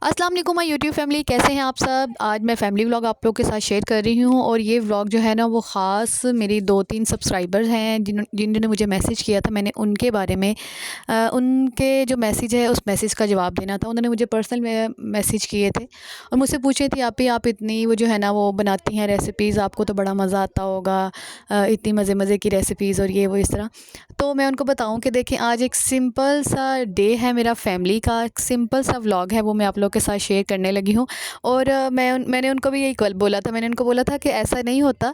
अस्सलाम वालेकुम my YouTube family, कैसे हैं आप सब। आज मैं फैमिली व्लॉग आप लोग के साथ शेयर कर रही हूँ और ये व्लॉग जो है ना वो ख़ास मेरी 2-3 सब्सक्राइबर्स हैं जिन्होंने मुझे मैसेज किया था। मैंने उनके बारे में उनके जो मैसेज है उस मैसेज का जवाब देना था। उन्होंने मुझे पर्सनल में मैसेज किए थे और मुझसे पूछे थे आप इतनी वो जो है ना वो बनाती हैं रेसिपीज़, आपको तो बड़ा मज़ा आता होगा, इतनी मज़े मज़े की रेसिपीज़ और ये वो इस तरह। तो मैं उनको बताऊं कि देखें, आज एक सिंपल सा डे है मेरा फैमिली का, एक सिंपल सा व्लॉग है, वो मैं आप लोग के साथ शेयर करने लगी हूँ। और मैंने उनको भी यही कल बोला था। मैंने उनको बोला था कि ऐसा नहीं होता,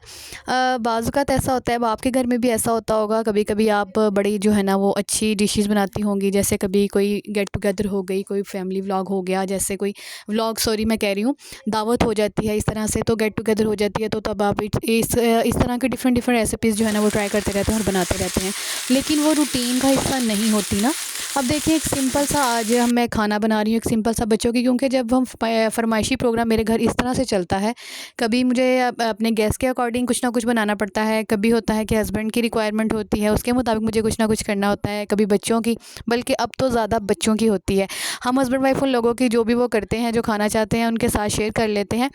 बाज़ औक़ात ऐसा होता है, अब आपके घर में भी ऐसा होता होगा, कभी कभी आप बड़ी जो है ना वो अच्छी डिशेज़ बनाती होंगी। जैसे कभी कोई गेट टुगेदर हो गई, कोई फैमिली व्लॉग हो गया, जैसे कोई व्लॉग, सॉरी मैं कह रही हूँ, दावत हो जाती है इस तरह से, तो गेट टुगेदर हो जाती है, तो तब आप इस तरह की डिफरेंट डिफरेंट रेसिपीज़ जो है ना वो ट्राई करते रहते हैं और बनाते रहते हैं, लेकिन वो रूटीन का हिस्सा नहीं होती ना। अब देखिए, एक सिंपल सा आज मैं खाना बना रही हूँ, एक सिंपल सा बच्चों की, क्योंकि जब हम फरमाइशी प्रोग्राम मेरे घर इस तरह से चलता है, कभी मुझे अपने गेस्ट के अकॉर्डिंग कुछ ना कुछ बनाना पड़ता है, कभी होता है कि हस्बैंड की रिक्वायरमेंट होती है, उसके मुताबिक मुझे कुछ ना कुछ करना होता है, कभी बच्चों की, बल्कि अब तो ज़्यादा बच्चों की होती है। हम हस्बैंड वाइफ उन लोगों की जो भी वो करते हैं, जो खाना चाहते हैं, उनके साथ शेयर कर लेते हैं।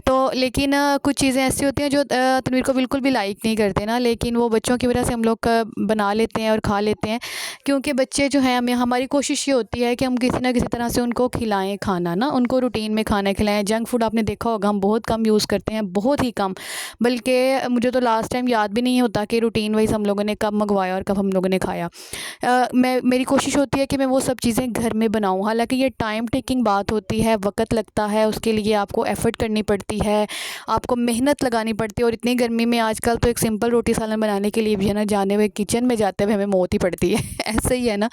तो लेकिन कुछ चीज़ें ऐसी होती हैं जो तनवीर को बिल्कुल भी लाइक नहीं करते ना, लेकिन वो बच्चों की वजह से हम लोग बना लेते हैं और खा लेते हैं। क्योंकि बच्चे जो हैं, हमें, हमारी कोशिश ये होती है कि हम किसी ना किसी तरह से उनको खिलाएं खाना ना, उनको रूटीन में खाना खिलाएं। जंक फूड आपने देखा होगा हम बहुत कम यूज़ करते हैं, बहुत ही कम। बल्कि मुझे तो लास्ट टाइम याद भी नहीं होता कि रूटीन वाइज हम लोगों ने कब मंगवाया और कब हम लोगों ने खाया। मेरी कोशिश होती है कि मैं वो सब चीज़ें घर में बनाऊँ। हालाँकि ये टाइम टेकिंग बात होती है, वक़्त लगता है, उसके लिए आपको एफ़र्ट करनी पड़ती है, आपको मेहनत लगानी पड़ती है। और इतनी गर्मी में आजकल तो एक सिंपल रोटी सालन बनाने के लिए भी है ना, जाने हुए किचन में जाते हुए हमें मौत ही पड़ती है ऐसे ही है ना।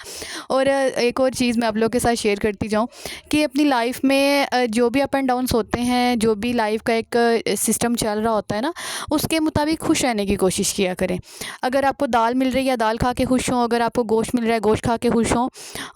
और एक और चीज़ मैं आप लोगों के साथ शेयर करती जाऊँ कि अपनी लाइफ में जो भी अप एंड डाउन्स होते हैं, जो भी लाइफ का एक सिस्टम चल रहा होता है ना, उसके मुताबिक खुश रहने की कोशिश किया करें। अगर आपको दाल मिल रही है, दाल खा के खुश हों। अगर आपको गोश्त मिल रहा है, गोश्त खा के खुश हों।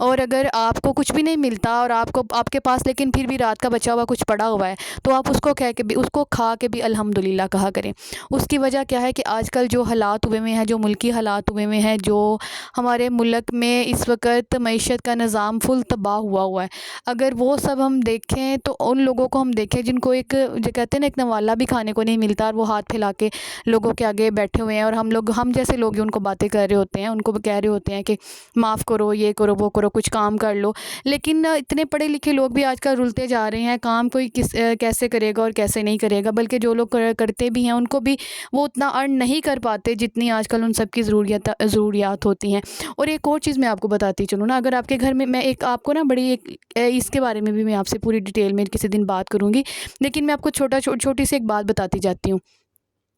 और अगर आपको कुछ भी नहीं मिलता और आपको, आपके पास लेकिन फिर भी रात का बचा हुआ कुछ पड़ा हुआ है, तो आप उसको कह के भी, उसको खा के भी अल्हम्दुलिल्लाह कहा करें। उसकी वजह क्या है कि आजकल जो हालात हुए हुए हैं, जो मुल्की हालात हुए हुए हैं, जो हमारे मुल्क में इस वक्त मईशत का निज़ाम फुल तबाह हुआ हुआ है, अगर वो सब हम देखें तो उन लोगों को हम देखें जिनको एक, जो कहते हैं ना, एक नवाला भी खाने को नहीं मिलता, और वो हाथ फैला के लोगों के आगे बैठे हुए हैं, और हम जैसे लोग ही उनको बातें कर रहे होते हैं, उनको कह रहे होते हैं कि माफ़ करो, ये करो, वो करो, कुछ काम कर लो। लेकिन इतने पढ़े लिखे लोग भी आजकल रुलते जा रहे हैं। काम कोई कैसे करेगा और कैसे नहीं करेगा, बल्कि जो लोग करते भी हैं उनको भी वो उतना अर्न नहीं कर पाते जितनी आजकल उन सब की ज़रूरियात होती हैं। और एक और चीज़ मैं आपको बताती चलूँ ना, अगर आपके घर में, मैं एक आपको ना बड़ी एक इसके बारे में भी मैं आपसे पूरी डिटेल में किसी दिन बात करूँगी, लेकिन मैं आपको छोटी सी एक बात बताती जाती हूँ।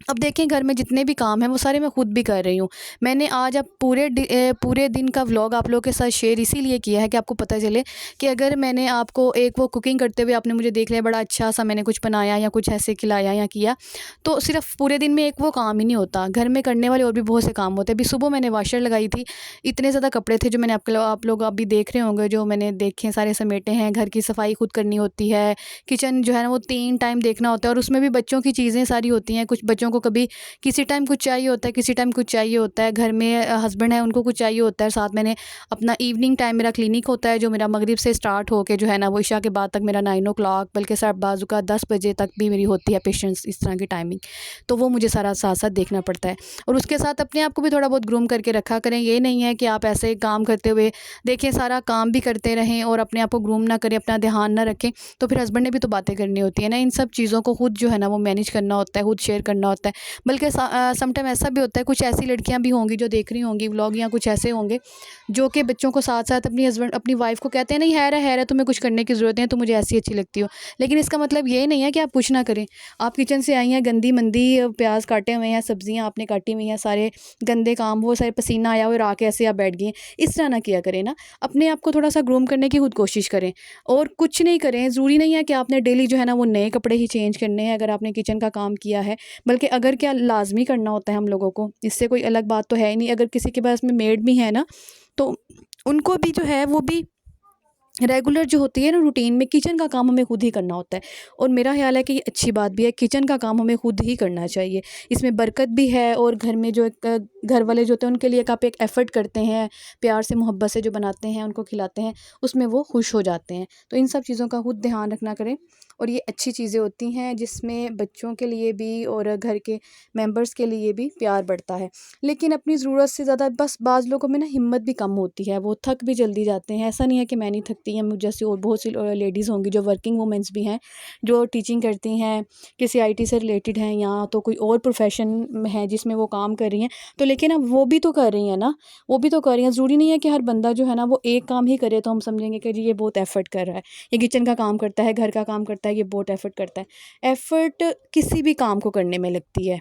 अब देखें, घर में जितने भी काम हैं वो सारे मैं खुद भी कर रही हूँ। मैंने आज अब पूरे दिन का व्लॉग आप लोगों के साथ शेयर इसीलिए किया है कि आपको पता चले कि अगर मैंने आपको एक, वो कुकिंग करते हुए आपने मुझे देख लिया, बड़ा अच्छा सा मैंने कुछ बनाया या कुछ ऐसे खिलाया या किया, तो सिर्फ पूरे दिन में एक वो काम ही नहीं होता, घर में करने वाले और भी बहुत से काम होते हैं। अभी सुबह मैंने वाशर लगाई थी, इतने ज़्यादा कपड़े थे जो मैंने आप लोग अभी देख रहे होंगे, जो मैंने देखे सारे समेटे हैं। घर की सफाई खुद करनी होती है, किचन जो है ना वो 3 टाइम देखना होता है, और उसमें भी बच्चों की चीज़ें सारी होती हैं। कुछ बच्चों को कभी किसी टाइम कुछ चाहिए होता है, किसी टाइम कुछ चाहिए होता है। घर में हस्बैंड है, उनको कुछ चाहिए होता है। साथ मैंने अपना इवनिंग टाइम, मेरा क्लिनिक होता है जो मेरा मगरिब से स्टार्ट होके जो है ना वो इशा के बाद तक मेरा 9 ओ क्लॉक, बल्कि साथ बाजू का 10 बजे तक भी मेरी होती है पेशेंट्स, इस तरह की टाइमिंग। तो वो मुझे सारा साथ साथ देखना पड़ता है। और उसके साथ अपने आप को भी थोड़ा बहुत ग्रूम करके रखा करें। ये नहीं है कि आप ऐसे काम करते हुए देखिए सारा काम भी करते रहें और अपने आप को ग्रूम ना करें, अपना ध्यान ना रखें, तो फिर हस्बैंड ने भी तो बातें करनी होती है ना। इन सब चीज़ों को खुद जो है ना वो मैनेज करना होता है, खुद शेयर करना होता है। बल्कि समटाइम ऐसा भी होता है, कुछ ऐसी लड़कियां भी होंगी जो देख रही होंगी व्लॉग, या कुछ ऐसे होंगे जो कि बच्चों को साथ साथ अपनी हस्बैंड, अपनी वाइफ को कहते हैं, नहीं है तुम्हें कुछ करने की ज़रूरत नहीं है, तो मुझे ऐसी अच्छी लगती हो। लेकिन इसका मतलब ये नहीं है कि आप कुछ ना करें। आप किचन से आई हैं, गंदी मंदी प्याज काटे हुए हैं, सब्जियां आपने काटी हुई हैं, सारे गंदे काम, वो सारे पसीना आया हुआ, आके ऐसे आप बैठ गए हैं, इस तरह ना किया करें ना। अपने आप को थोड़ा सा ग्रूम करने की खुद कोशिश करें, और कुछ नहीं करें। ज़रूरी नहीं है कि आपने डेली जो है ना वो नए कपड़े ही चेंज करने हैं अगर आपने किचन का काम किया है, बल्कि अगर क्या लाजमी करना होता है हम लोगों को, इससे कोई अलग बात तो है ही नहीं। अगर किसी के पास में मेड भी है ना, तो उनको भी जो है वो भी रेगुलर जो होती है ना रूटीन में किचन का काम हमें खुद ही करना होता है। और मेरा ख्याल है कि ये अच्छी बात भी है, किचन का काम हमें खुद ही करना चाहिए, इसमें बरकत भी है। और घर में जो एक घर वाले जो होते हैं उनके लिए आप एक एफ़र्ट करते हैं, प्यार से मोहब्बत से जो बनाते हैं उनको खिलाते हैं, उसमें वो खुश हो जाते हैं। तो इन सब चीज़ों का खुद ध्यान रखना करें और ये अच्छी चीज़ें होती हैं जिसमें बच्चों के लिए भी और घर के मेंबर्स के लिए भी प्यार बढ़ता है। लेकिन अपनी ज़रूरत से ज़्यादा बस बाज़ लोगों में ना हिम्मत भी कम होती है, वो थक भी जल्दी जाते हैं। ऐसा नहीं है कि मैं नहीं थकती, या मुझ जैसी और बहुत सी लेडीज़ होंगी जो वर्किंग वूमेंस भी हैं, जो टीचिंग करती हैं, किसी आईटी से रिलेटेड हैं या तो कोई और प्रोफ़ेशन में है जिसमें वो काम कर रही हैं। तो लेकिन अब वो भी तो कर रही हैं ना, वो भी तो कर रही हैं। ज़रूरी नहीं है कि हर बंदा जो है ना वो एक काम ही करे तो हम समझेंगे कि जी ये बहुत एफ़र्ट कर रहा है। ये किचन का काम करता है, घर का काम करता है, ये बहुत एफ़र्ट करता है। एफ़र्ट किसी भी काम को करने में लगती है।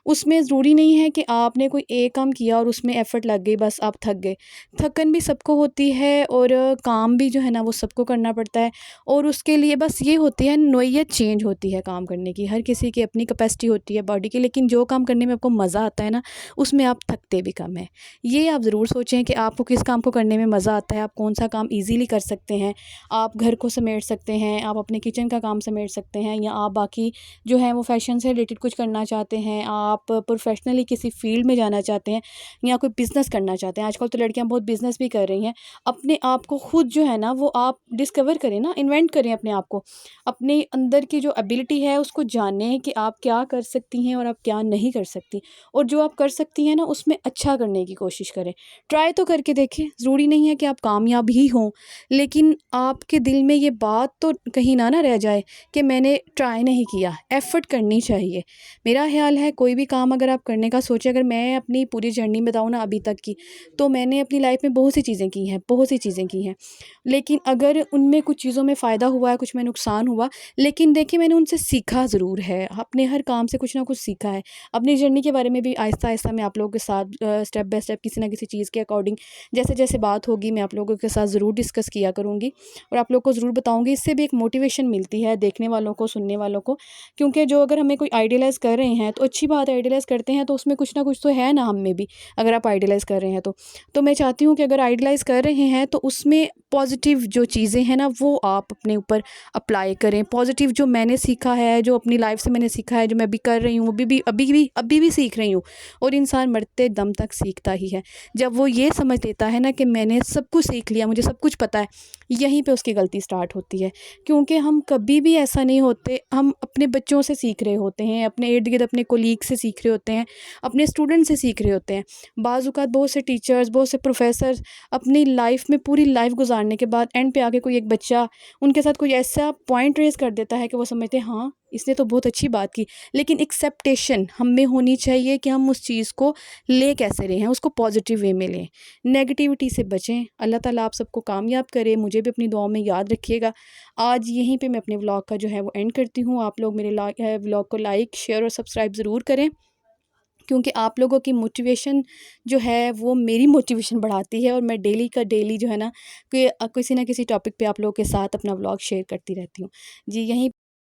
उसमें ज़रूरी नहीं है कि आपने कोई एक काम किया और उसमें एफ़र्ट लग गई, बस आप थक गए। थकन भी सबको होती है और काम भी जो है ना वो सबको करना पड़ता है, और उसके लिए बस ये होती है नोयत चेंज होती है काम करने की। हर किसी की अपनी कैपेसिटी होती है बॉडी की, लेकिन जो काम करने में आपको मज़ा आता है ना, उसमें आप थकते भी कम हैं। ये आप ज़रूर सोचें कि आपको किस काम को करने में मज़ा आता है, आप कौन-सा काम ईज़िली कर सकते हैं। आप घर को समेट सकते हैं, आप अपने किचन का काम समेट सकते हैं, या आप बाकी जो है वो फ़ैशन से रिलेटेड कुछ करना चाहते हैं, आप प्रोफ़ेशनली किसी फ़ील्ड में जाना चाहते हैं या कोई बिज़नेस करना चाहते हैं। आजकल तो लड़कियाँ बहुत बिज़नेस भी कर रही हैं। अपने आप को खुद जो है ना वो आप डिस्कवर करें ना, इन्वेंट करें अपने आप को। अपने अंदर की जो एबिलिटी है उसको जानें कि आप क्या कर सकती हैं और आप क्या नहीं कर सकती। और जो आप कर सकती हैं ना उसमें अच्छा करने की कोशिश करें। ट्राई तो करके देखें, ज़रूरी नहीं है कि आप कामयाब ही हों, लेकिन आपके दिल में ये बात तो कहीं ना रह जाए कि मैंने ट्राई नहीं किया। एफ़र्ट करनी चाहिए। मेरा ख़्याल है कोई भी काम अगर आप करने का सोचें, अगर मैं अपनी पूरी जर्नी बताऊँ ना अभी तक की, तो मैंने अपनी लाइफ़ में बहुत सी चीज़ें की हैं, बहुत सी चीज़ें की हैं। लेकिन अगर उनमें कुछ चीज़ों में फ़ायदा हुआ है, कुछ में नुकसान हुआ, लेकिन देखिए मैंने उनसे सीखा ज़रूर है। अपने हर काम से कुछ ना कुछ सीखा है। अपनी जर्नी के बारे में भी आहिस्ता-आहिस्ता मैं आप लोगों के साथ स्टेप बाय स्टेप किसी न किसी चीज़ के अकॉर्डिंग जैसे-जैसे बात होगी मैं आप लोगों के साथ ज़रूर डिस्कस किया करूँगी और आप लोग को ज़रूर बताऊँगी। इससे भी एक मोटिवेशन मिलती है देखने वालों को, सुनने वालों को, क्योंकि जो अगर हमें कोई आइडियलाइज़ कर रहे हैं तो अच्छी बात है, आइडियलाइज़ करते हैं तो उसमें कुछ ना कुछ तो है ना हम में भी, अगर आप आइडियलाइज़ कर रहे हैं तो। तो मैं चाहती हूँ कि अगर आइडियलाइज़ कर रहे हैं तो उसमें पॉज़िटिव जो चीज़ें हैं ना वो आप अपने ऊपर अप्लाई करें। पॉज़िटिव जो मैंने सीखा है, जो अपनी लाइफ़ से मैंने सीखा है, जो मैं अभी कर रही हूँ, अभी भी सीख रही हूँ, और इंसान मरते दम तक सीखता ही है। जब वो ये समझ लेता है ना कि मैंने सब कुछ सीख लिया, मुझे सब कुछ पता है, यहीं पे उसकी गलती स्टार्ट होती है। क्योंकि हम कभी भी ऐसा नहीं होते, हम अपने बच्चों से सीख रहे होते हैं, अपने इर्द-गिर्द अपने कोलीग से सीख रहे होते हैं, अपने स्टूडेंट से सीख रहे होते हैं। बाज़ औक़ात बहुत से टीचर्स, बहुत से प्रोफ़ेसर्स अपनी लाइफ़ में पूरी लाइफ़ गुज़ारने के बाद एंड पे आके कोई एक बच्चा उनके साथ कोई ऐसा पॉइंट रेज़ कर देता है कि वो समझते हैं हाँ, इसने तो बहुत अच्छी बात की। लेकिन एक्सेप्टेशन हम में होनी चाहिए कि हम उस चीज़ को ले कैसे रहे हैं, उसको पॉज़िटिव वे में लें। नेगेटिविटी से बचें। अल्लाह ताला आप सबको कामयाब करे, मुझे भी अपनी दुआओं में याद रखिएगा। आज यहीं पे मैं अपने व्लॉग का जो है वो एंड करती हूँ। आप लोग मेरे व्लॉग को लाइक, शेयर और सब्सक्राइब ज़रूर करें, क्योंकि आप लोगों की मोटिवेशन जो है वो मेरी मोटिवेशन बढ़ाती है, और मैं डेली का डेली जो है ना कि किसी न किसी टॉपिक पे आप लोगों के साथ अपना व्लॉग शेयर करती रहती हूँ। जी, यहीं